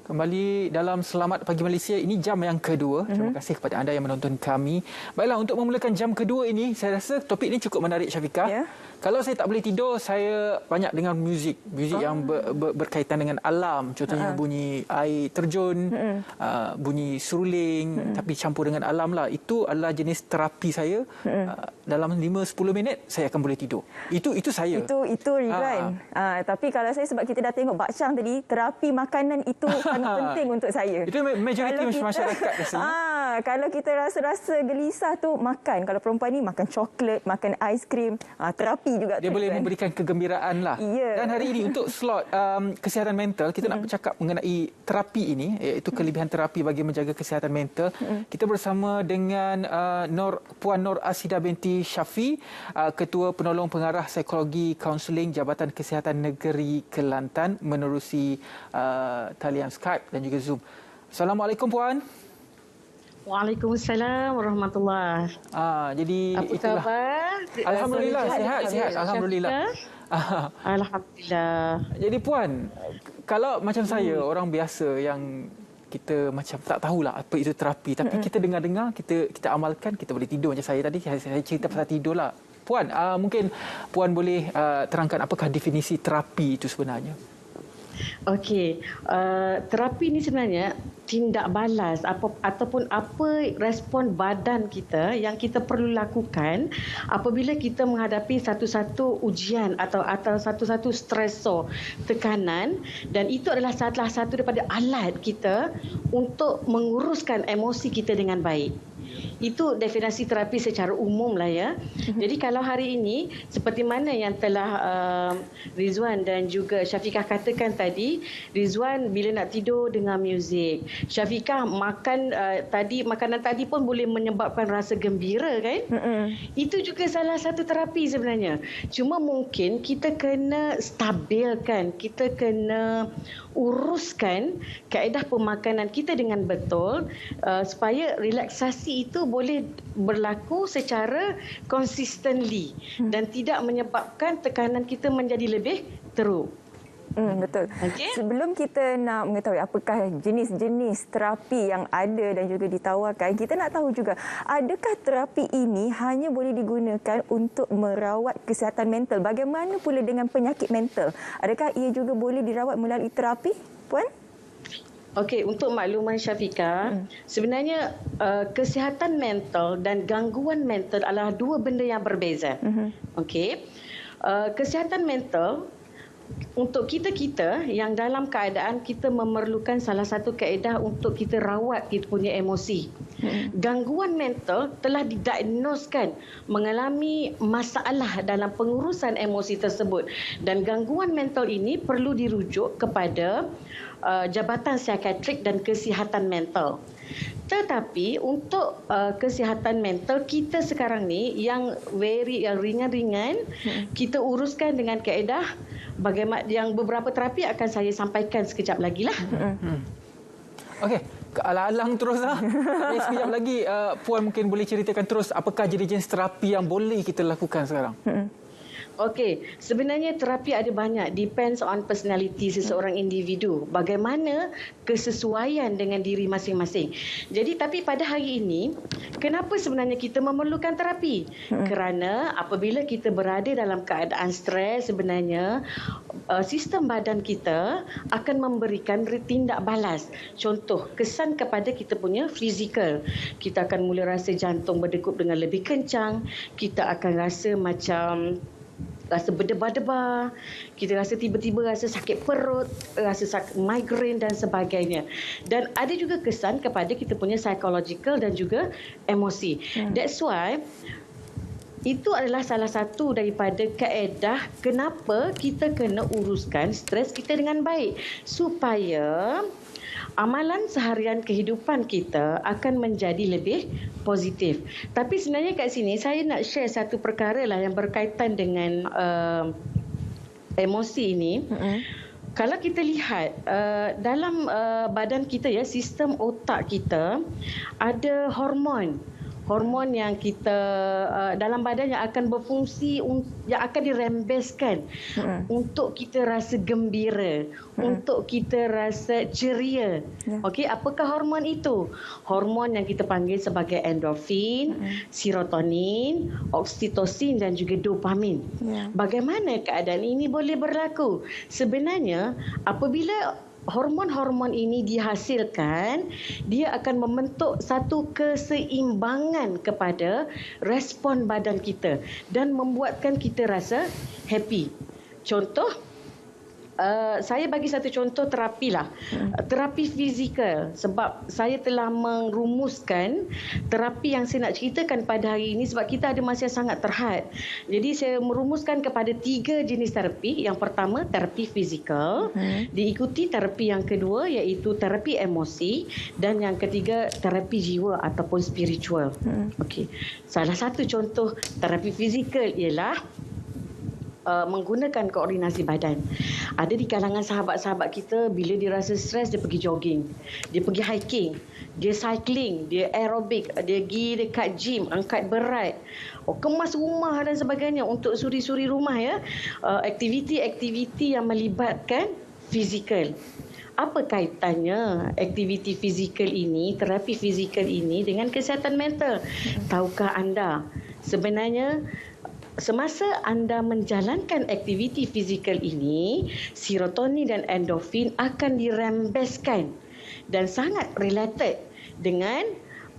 Kembali dalam Selamat Pagi Malaysia, ini jam yang kedua. Terima kasih kepada anda yang menonton kami. Baiklah, untuk memulakan jam kedua ini, saya rasa topik ini cukup menarik, Syafiqah. Ya. Kalau saya tak boleh tidur, saya banyak dengar muzik yang berkaitan dengan alam. Contohnya bunyi air terjun, bunyi seruling, tapi campur dengan alam lah. Itu adalah jenis terapi saya. Dalam 5-10 minit, saya akan boleh tidur. Itu saya. Itu Ridwan. Tapi kalau saya, sebab kita dah tengok Bak Chang tadi, terapi makanan itu sangat penting untuk saya. Itu majoriti masyarakat rasanya. Kalau kita rasa-rasa gelisah tu, makan. Kalau perempuan ni makan coklat, makan aiskrim, terapi juga. Dia boleh memberikan kegembiraan lah. Yeah. Dan hari ini untuk slot kesihatan mental, kita nak bercakap mengenai terapi ini, iaitu kelebihan terapi bagi menjaga kesihatan mental. Kita bersama dengan Puan Nur Asida binti Syafi, Ketua Penolong Pengarah Psikologi Kaunseling Jabatan Kesihatan Negeri Kelantan, menerusi talian Skype dan juga Zoom. Assalamualaikum Puan. Waalaikumsalam warahmatullahi. Jadi apa khabar? Alhamdulillah sihat. Alhamdulillah. Alhamdulillah. Jadi Puan, kalau macam saya, orang biasa yang kita macam tak tahulah apa itu terapi, tapi kita dengar-dengar, kita amalkan, kita boleh tidur. Macam saya tadi, saya cerita pasal tidurlah. Puan, mungkin Puan boleh terangkan apakah definisi terapi itu sebenarnya? Okey, terapi ini sebenarnya tindak balas ataupun apa respon badan kita yang kita perlu lakukan apabila kita menghadapi satu-satu ujian atau satu-satu stresor, tekanan, dan itu adalah salah satu daripada alat kita untuk menguruskan emosi kita dengan baik. Itu definisi terapi secara umum lah ya. Jadi kalau hari ini seperti mana yang telah Rizwan dan juga Syafiqah katakan tadi, Rizwan bila nak tidur dengar muzik, Syafiqah makanan tadi pun boleh menyebabkan rasa gembira kan? Itu juga salah satu terapi sebenarnya. Cuma mungkin kita kena stabilkan, kita kena uruskan kaedah pemakanan kita dengan betul supaya relaksasi itu boleh berlaku secara consistently dan tidak menyebabkan tekanan kita menjadi lebih teruk. Betul. Okay. Sebelum kita nak mengetahui apakah jenis-jenis terapi yang ada dan juga ditawarkan, kita nak tahu juga, adakah terapi ini hanya boleh digunakan untuk merawat kesihatan mental? Bagaimana pula dengan penyakit mental? Adakah ia juga boleh dirawat melalui terapi, Puan? Okey, untuk makluman Syafiqah, sebenarnya kesihatan mental dan gangguan mental adalah dua benda yang berbeza. Okey. Kesihatan mental untuk kita yang dalam keadaan kita memerlukan salah satu kaedah untuk kita rawat kita punya emosi. Gangguan mental telah didiagnoskan mengalami masalah dalam pengurusan emosi tersebut, dan gangguan mental ini perlu dirujuk kepada Jabatan Psikiatrik dan Kesihatan Mental. Tetapi untuk kesihatan mental kita sekarang ni yang ringan-ringan, kita uruskan dengan kaedah bagaimana yang beberapa terapi akan saya sampaikan sekejap lagi lah. Okey, alang-alang terus lah. Sekejap lagi Puan mungkin boleh ceritakan terus apakah jenis-jenis terapi yang boleh kita lakukan sekarang. Okey, sebenarnya terapi ada banyak, depends on personality seseorang individu. Bagaimana kesesuaian dengan diri masing-masing. Jadi tapi pada hari ini, kenapa sebenarnya kita memerlukan terapi? Kerana apabila kita berada dalam keadaan stres, sebenarnya sistem badan kita akan memberikan tindak balas. Contoh, kesan kepada kita punya fizikal. Kita akan mula rasa jantung berdegup dengan lebih kencang, kita akan rasa macam rasa berdebar-debar, kita rasa tiba-tiba rasa sakit perut, rasa sakit migraine dan sebagainya. Dan ada juga kesan kepada kita punya psychological dan juga emosi. That's why itu adalah salah satu daripada kaedah kenapa kita kena uruskan stres kita dengan baik supaya amalan seharian kehidupan kita akan menjadi lebih positif. Tapi sebenarnya kat sini saya nak share satu perkara lah yang berkaitan dengan emosi ini. Kalau kita lihat dalam badan kita ya, sistem otak kita ada hormon hormon yang kita dalam badan yang akan berfungsi, yang akan dirembeskan untuk kita rasa gembira, untuk kita rasa ceria. Okey, apakah hormon itu? Hormon yang kita panggil sebagai endorfin, serotonin, oksitosin dan juga dopamin. Bagaimana keadaan ini boleh berlaku? Sebenarnya apabila hormon-hormon ini dihasilkan, dia akan membentuk satu keseimbangan kepada respon badan kita dan membuatkan kita rasa happy. Contoh, saya bagi satu contoh terapi lah. Terapi fizikal. Sebab saya telah merumuskan terapi yang saya nak ceritakan pada hari ini sebab kita ada masa yang sangat terhad. Jadi saya merumuskan kepada 3 jenis terapi. Yang pertama, terapi fizikal. Diikuti terapi yang kedua iaitu terapi emosi. Dan yang ketiga, terapi jiwa ataupun spiritual. Okey. Salah satu contoh terapi fizikal ialah menggunakan koordinasi badan. Ada di kalangan sahabat-sahabat kita, bila dia rasa stres, dia pergi jogging, dia pergi hiking, dia cycling, dia aerobik, dia pergi dekat gym, angkat berat, kemas rumah dan sebagainya untuk suri-suri rumah ya. Aktiviti-aktiviti yang melibatkan fizikal. Apa kaitannya aktiviti fizikal ini, terapi fizikal ini dengan kesihatan mental? Tahukah anda, sebenarnya semasa anda menjalankan aktiviti fizikal ini, serotonin dan endorfin akan dirembeskan dan sangat related dengan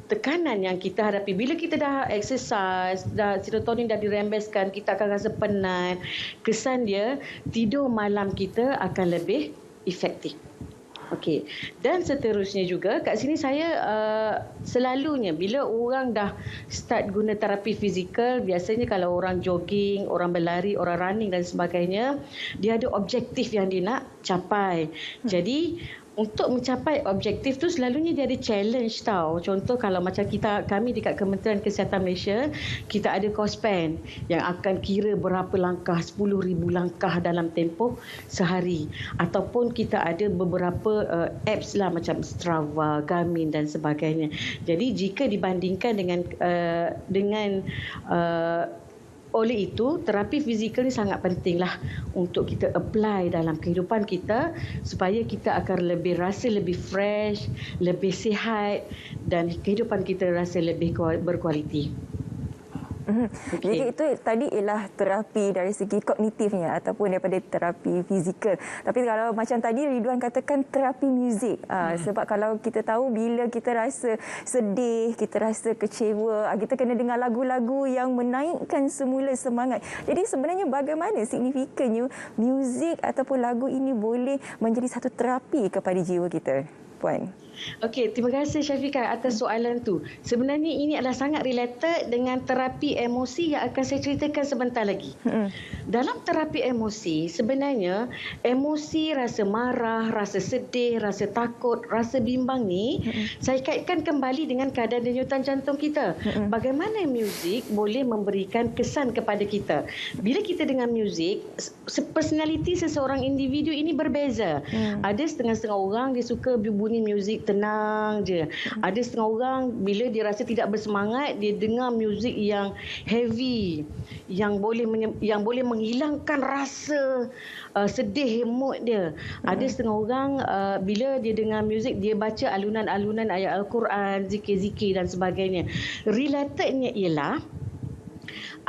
tekanan yang kita hadapi. Bila kita dah exercise, dah serotonin dah dirembeskan, kita akan rasa penat. Kesan dia, tidur malam kita akan lebih efektif. Okey. Dan seterusnya juga, kat sini saya selalunya bila orang dah start guna terapi fizikal, biasanya kalau orang jogging, orang berlari, orang running dan sebagainya, dia ada objektif yang dia nak capai. Jadi untuk mencapai objektif tu selalunya dia ada challenge tau. Contoh kalau macam kami dekat Kementerian Kesihatan Malaysia, kita ada cospan yang akan kira berapa langkah, 10,000 langkah dalam tempoh sehari. Ataupun kita ada beberapa apps lah macam Strava, Garmin dan sebagainya. Jadi jika dibandingkan dengan oleh itu, terapi fizikal ni sangat pentinglah untuk kita apply dalam kehidupan kita supaya kita akan rasa lebih fresh, lebih sihat dan kehidupan kita rasa lebih berkualiti. Jadi itu tadi ialah terapi dari segi kognitifnya ataupun daripada terapi fizikal. Tapi kalau macam tadi Ridwan katakan terapi muzik. Sebab kalau kita tahu bila kita rasa sedih, kita rasa kecewa, kita kena dengar lagu-lagu yang menaikkan semula semangat. Jadi sebenarnya bagaimana signifikannya muzik ataupun lagu ini boleh menjadi satu terapi kepada jiwa kita, Puan? Okey, terima kasih Syafiqah atas soalan tu. Sebenarnya ini adalah sangat related dengan terapi emosi yang akan saya ceritakan sebentar lagi. Dalam terapi emosi, sebenarnya emosi rasa marah, rasa sedih, rasa takut, rasa bimbang ni saya kaitkan kembali dengan keadaan denyutan jantung kita. Bagaimana muzik boleh memberikan kesan kepada kita. Bila kita dengar muzik, personality seseorang individu ini berbeza. Ada setengah-setengah orang dia suka bunyi muzik tenang je. Ada setengah orang bila dia rasa tidak bersemangat, dia dengar muzik yang heavy, yang boleh menghilangkan rasa sedih mood dia. Ada setengah orang bila dia dengar muzik, dia baca alunan-alunan ayat Al-Quran, zikir-zikir dan sebagainya. Relatednya ialah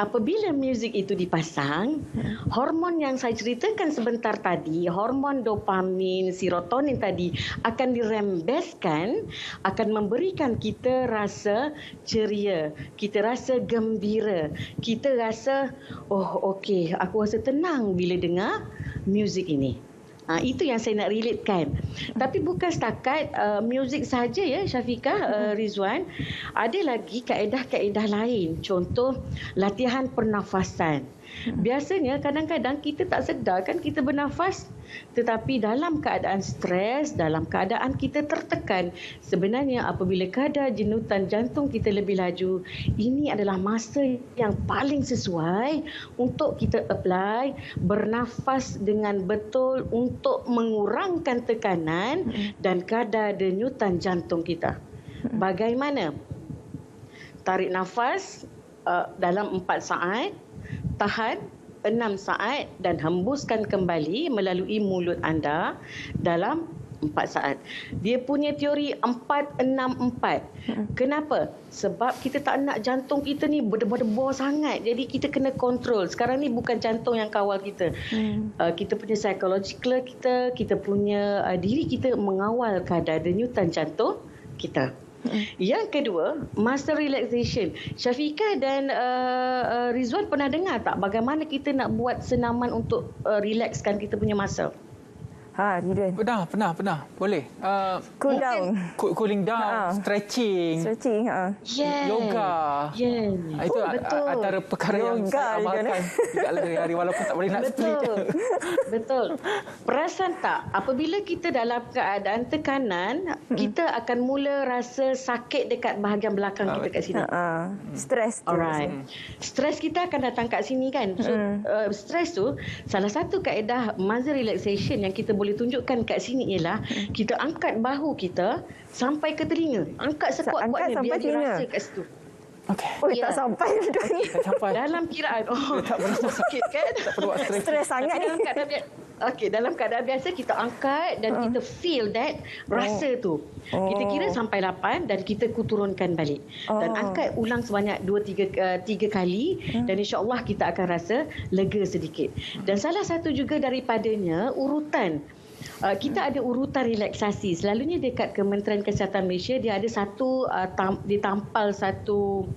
apabila muzik itu dipasang, hormon yang saya ceritakan sebentar tadi, hormon dopamin, serotonin tadi akan dirembeskan, akan memberikan kita rasa ceria, kita rasa gembira, kita rasa, oh okey, aku rasa tenang bila dengar muzik ini. Itu yang saya nak relatekan. Tapi bukan setakat muzik sahaja ya Syafiqah, Rizwan. Ada lagi kaedah-kaedah lain. Contoh latihan pernafasan. Biasanya kadang-kadang kita tak sedar kan kita bernafas, tetapi dalam keadaan stres, dalam keadaan kita tertekan, sebenarnya apabila kadar jenutan jantung kita lebih laju, ini adalah masa yang paling sesuai untuk kita apply bernafas dengan betul untuk mengurangkan tekanan dan kadar denyutan jantung kita. Bagaimana? tarik nafas dalam 4 saat, tahan 6 saat dan hembuskan kembali melalui mulut anda dalam 4 saat. Dia punya teori 4-6-4. Kenapa? Sebab kita tak nak jantung kita ni berdebar-debar sangat. Jadi kita kena kontrol. Sekarang ni bukan jantung yang kawal kita. Kita punya psychological kita punya diri kita mengawal kadar denyutan jantung kita. Yang kedua, muscle relaxation. Syafiqah dan Rizwan pernah dengar tak bagaimana kita nak buat senaman untuk relaxkan kita punya muscle? Ridwan. Pernah. Boleh. Cool down. Cooling down, stretching. Yes. Yoga. Yes. Itu betul. antara perkara yang saya amalkan juga hari-hari walaupun tak boleh nak split. Betul. Perasan tak, apabila kita dalam keadaan tekanan, kita akan mula rasa sakit dekat bahagian belakang kita kat sini. Stres tu. Alright. Stres kita akan datang kat sini kan. So, stres tu, salah satu kaedah muscle relaxation yang kita boleh tunjukkan kat sini ialah kita angkat bahu kita sampai ke telinga. Angkat sekuat-kuatnya biar dia rasa kat situ. Okey. Tak sampai. Tak sampai. Dalam kiraan. Tak boleh sakit kan? Tak perlu buat Stres sangat ni. Dalam keadaan biasa kita angkat dan kita feel that rasa tu. Kita kira sampai 8 dan kita turunkan balik. Dan angkat ulang sebanyak 2-3 kali dan insya-Allah kita akan rasa lega sedikit. Dan salah satu juga daripadanya urutan. Kita ada urutan relaksasi. Selalunya dekat Kementerian Kesihatan Malaysia dia ada satu ditampal satu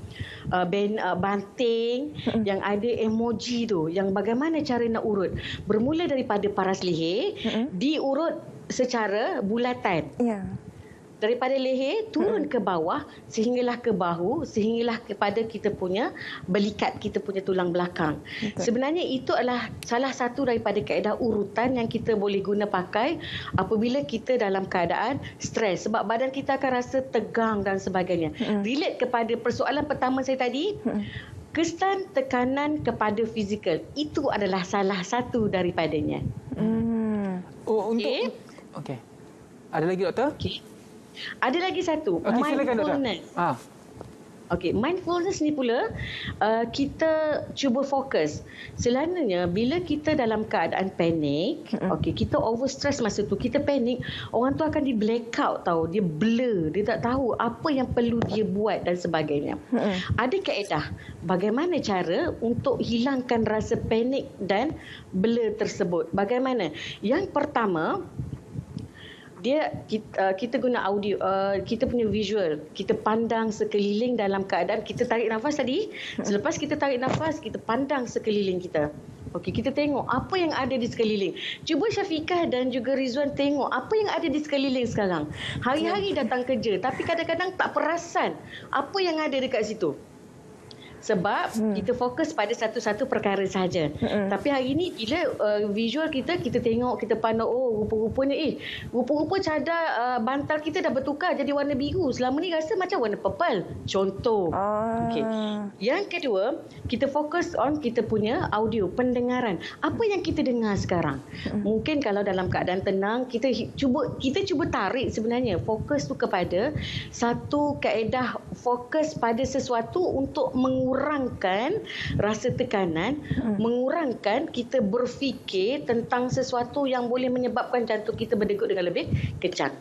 banting yang ada emoji tu yang bagaimana cara nak urut. Bermula daripada paras leher, diurut secara bulatan. Ya. Daripada leher turun ke bawah sehinggalah ke bahu, sehinggalah kepada kita punya belikat, kita punya tulang belakang. Sebenarnya itu adalah salah satu daripada kaedah urutan yang kita boleh guna pakai apabila kita dalam keadaan stres. Sebab badan kita akan rasa tegang dan sebagainya. Relate kepada persoalan pertama saya tadi, kesan tekanan kepada fizikal. Itu adalah salah satu daripadanya. Okey. Ada lagi, Doktor? Okey. Ada lagi satu, mindfulness. Okey, mindfulness ni pula kita cuba fokus. Selalunya bila kita dalam keadaan panik, kita overstress masa tu, kita panik, orang tu akan di blackout tahu, dia blur, dia tak tahu apa yang perlu dia buat dan sebagainya. Ada kaedah bagaimana cara untuk hilangkan rasa panik dan blur tersebut. Bagaimana? Yang pertama, kita guna audio, kita punya visual, kita pandang sekeliling dalam keadaan kita tarik nafas tadi. Selepas kita tarik nafas, kita pandang sekeliling kita. Okey, kita tengok apa yang ada di sekeliling. Cuba Syafiqah dan juga Rizwan tengok apa yang ada di sekeliling sekarang. Hari-hari datang kerja tapi kadang-kadang tak perasan apa yang ada dekat situ. Sebab kita fokus pada satu-satu perkara sahaja. Tapi hari ini bila visual kita tengok, kita pandang, rupa-rupanya rupa-rupa cadar bantal kita dah bertukar jadi warna biru. Selama ni rasa macam warna purple. Contoh. Okay. Yang kedua, kita fokus on kita punya audio, pendengaran. Apa yang kita dengar sekarang? Mungkin kalau dalam keadaan tenang, kita cuba tarik sebenarnya fokus tu kepada satu kaedah fokus pada sesuatu untuk mengurangkan rasa tekanan, mengurangkan kita berfikir tentang sesuatu yang boleh menyebabkan jantung kita berdegup dengan lebih kencang.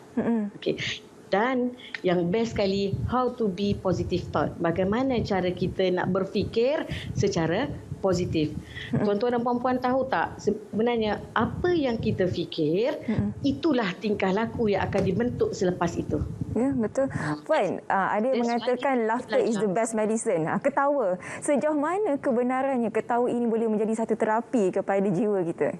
Okey. Dan yang best sekali, how to be positive thought. Bagaimana cara kita nak berfikir secara positif. Tuan-tuan dan puan-puan tahu tak, sebenarnya apa yang kita fikir, itulah tingkah laku yang akan dibentuk selepas itu. Ya, betul. Puan, ada yang mengatakan laughter is the best medicine. Ketawa. Sejauh mana kebenarannya ketawa ini boleh menjadi satu terapi kepada jiwa kita?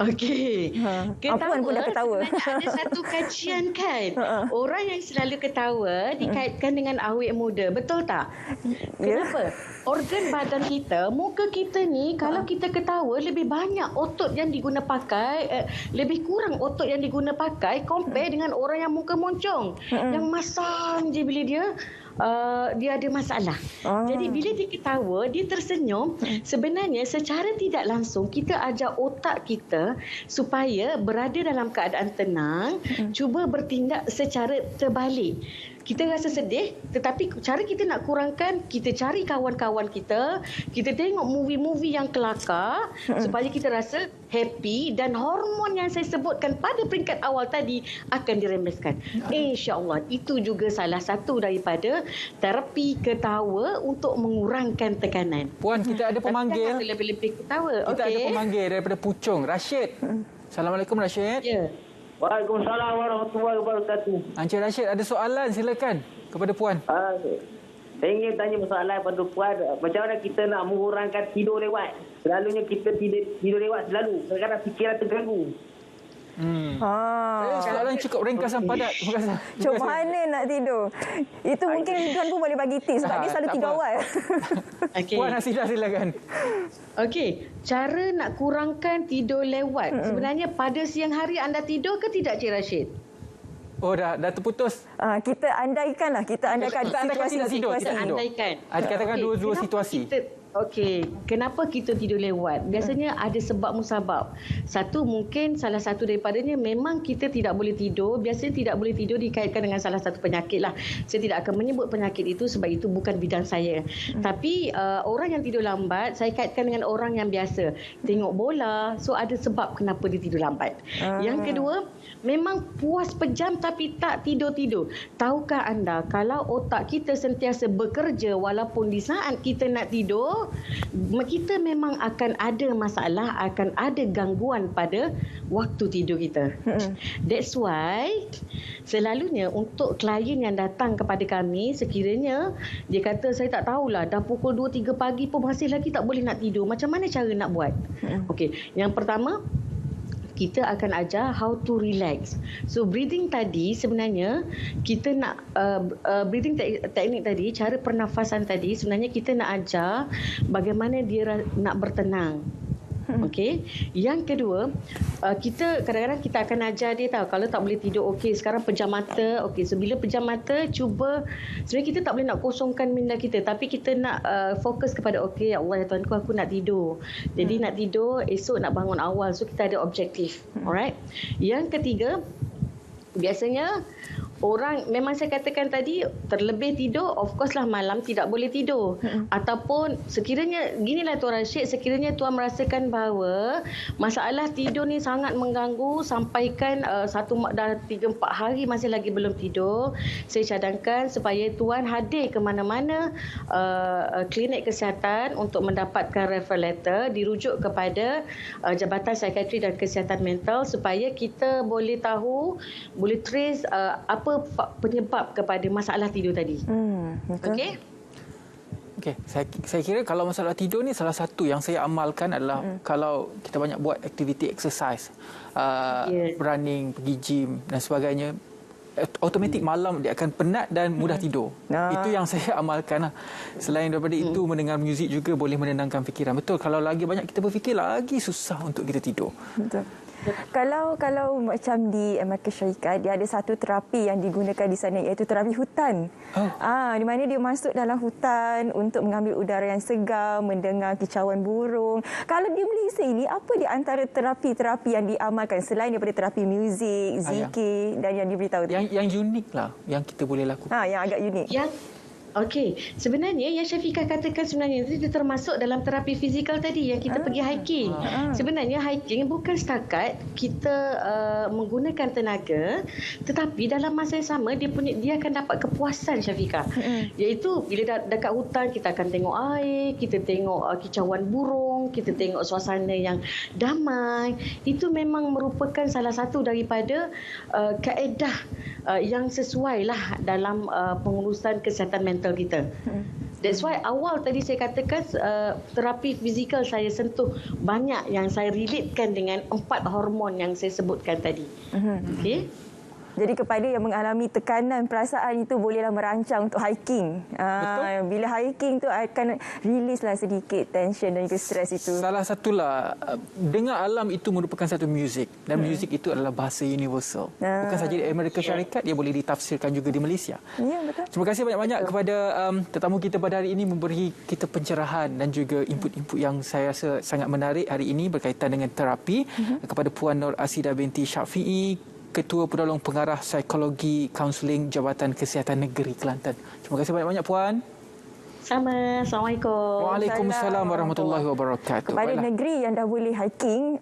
Okey. Puan pun dah ketawa. Sebenarnya ada satu kajian kan. Orang yang selalu ketawa dikaitkan dengan awet muda. Betul tak? Kenapa? Organ badan kita, muka kita ni, kalau kita ketawa, lebih banyak otot yang diguna pakai, lebih kurang otot yang diguna pakai compare dengan orang yang muka moncong. Yang masam je bila dia ada masalah. Jadi bila dia ketawa, dia tersenyum, sebenarnya secara tidak langsung kita ajar otak kita supaya berada dalam keadaan tenang, cuba bertindak secara terbalik. kita rasa sedih, tetapi cara kita nak kurangkan, kita cari kawan-kawan kita tengok movie-movie yang kelakar supaya kita rasa happy dan hormon yang saya sebutkan pada peringkat awal tadi akan diremeskan. InsyaAllah itu juga salah satu daripada terapi ketawa untuk mengurangkan tekanan. Puan, kita ada pemanggil. Lebih-lebih ketawa. Kita ada pemanggil daripada Puchong, Rashid. Assalamualaikum Rashid. Ya. Waalaikumsalam warahmatullahi wabarakatuh. Encik Rashid ada soalan, silakan kepada Puan. Saya ingin tanya soalan pada Puan, macam mana kita nak mengurangkan tidur lewat? Selalunya kita tidur lewat selalu. Kadang-kadang fikiran terganggu. Soalan cukup ringkas dan padat. Terima kasih. Macam mana nak tidur? Itu mungkin Tuan pun boleh bagi tips sebab dia selalu tidur awal. Puan Hasidah, silakan. Okey, cara nak kurangkan tidur lewat. Sebenarnya pada siang hari anda tidur ke tidak, Cik Rashid? Oh, dah terputus. Kita andaikan situasi tidak tidur. Kita andaikan. Katakan dua situasi. Okey, kenapa kita tidur lewat? Biasanya ada sebab musabab. Satu, mungkin salah satu daripadanya memang kita tidak boleh tidur. Biasanya tidak boleh tidur dikaitkan dengan salah satu penyakit lah. Saya tidak akan menyebut penyakit itu sebab itu bukan bidang saya. Tapi orang yang tidur lambat, saya kaitkan dengan orang yang biasa. Tengok bola, so ada sebab kenapa dia tidur lambat. Yang kedua, memang puas pejam tapi tak tidur-tidur. Tahukah anda kalau otak kita sentiasa bekerja walaupun di saat kita nak tidur, kita memang akan ada masalah, akan ada gangguan pada waktu tidur kita. That's why selalunya untuk klien yang datang kepada kami, sekiranya dia kata saya tak tahulah dah pukul 2-3 pagi pun masih lagi tak boleh nak tidur. Macam mana cara nak buat? Okey, yang pertama kita akan ajar how to relax. So breathing tadi sebenarnya kita nak breathing teknik tadi, cara pernafasan tadi sebenarnya kita nak ajar bagaimana dia nak bertenang. Okey. Yang kedua, kita kadang-kadang kita akan ajar dia tahu kalau tak boleh tidur, okey sekarang pejam mata. Okey, so bila pejam mata cuba, sebenarnya kita tak boleh nak kosongkan minda kita, tapi kita nak fokus kepada okey ya Allah ya Tuhanku, aku nak tidur. Jadi nak tidur, esok nak bangun awal. So kita ada objektif. Alright. Yang ketiga, biasanya orang, memang saya katakan tadi, terlebih tidur, of course lah malam tidak boleh tidur. Ataupun sekiranya, ginilah Tuan Rashid, sekiranya Tuan merasakan bahawa masalah tidur ni sangat mengganggu, sampaikan dah 3-4 hari masih lagi belum tidur, saya cadangkan supaya Tuan hadir ke mana-mana klinik kesihatan untuk mendapatkan referral letter, dirujuk kepada Jabatan Psikiatri dan Kesihatan Mental supaya kita boleh tahu, boleh trace apa penyebab kepada masalah tidur tadi. Okey? Okey, saya kira kalau masalah tidur ni salah satu yang saya amalkan adalah kalau kita banyak buat aktiviti exercise, running, pergi gym dan sebagainya, automatik malam dia akan penat dan mudah tidur. Itu yang saya amalkan lah. Selain daripada itu, mendengar muzik juga boleh menenangkan fikiran. Betul, kalau lagi banyak kita berfikir, lagi susah untuk kita tidur. Betul. Kalau macam di Amerika Syarikat, dia ada satu terapi yang digunakan di sana, iaitu terapi hutan. Di mana dia masuk dalam hutan untuk mengambil udara yang segar, mendengar kicauan burung. Kalau di Malaysia ini, apa di antara terapi-terapi yang diamalkan selain daripada terapi muzik, zikir dan yang diberitahu? Yang unik lah yang kita boleh lakukan. Yang agak unik. Okey, sebenarnya yang Syafiqah katakan sebenarnya itu termasuk dalam terapi fizikal tadi yang kita pergi hiking. Sebenarnya hiking bukan setakat kita menggunakan tenaga, tetapi dalam masa yang sama dia akan dapat kepuasan, Syafiqah. Iaitu bila dekat hutan kita akan tengok air, kita tengok kicauan burung, kita tengok suasana yang damai. Itu memang merupakan salah satu daripada kaedah yang sesuai lah dalam pengurusan kesihatan mental kita. That's why awal tadi saya katakan terapi fizikal saya sentuh banyak yang saya relatekan dengan 4 hormon yang saya sebutkan tadi. Okey. Jadi kepada yang mengalami tekanan perasaan itu, bolehlah merancang untuk hiking. Bila hiking tu akan rilislah sedikit tension dan juga stres itu. Salah satulah, dengar alam itu merupakan satu muzik. Dan muzik itu adalah bahasa universal. Bukan saja di Amerika Syarikat, dia boleh ditafsirkan juga di Malaysia. Ya, betul. Terima kasih banyak-banyak kepada tetamu kita pada hari ini, memberi kita pencerahan dan juga input-input yang saya rasa sangat menarik hari ini berkaitan dengan terapi. Kepada Puan Nur Asidah binti Syafi'i, Ketua Penolong Pengarah Psikologi Kaunseling Jabatan Kesihatan Negeri Kelantan. Terima kasih banyak-banyak Puan. Sama. Assalamualaikum. Waalaikumsalam warahmatullahi wabarakatuh. Kepada negeri yang dah boleh hiking,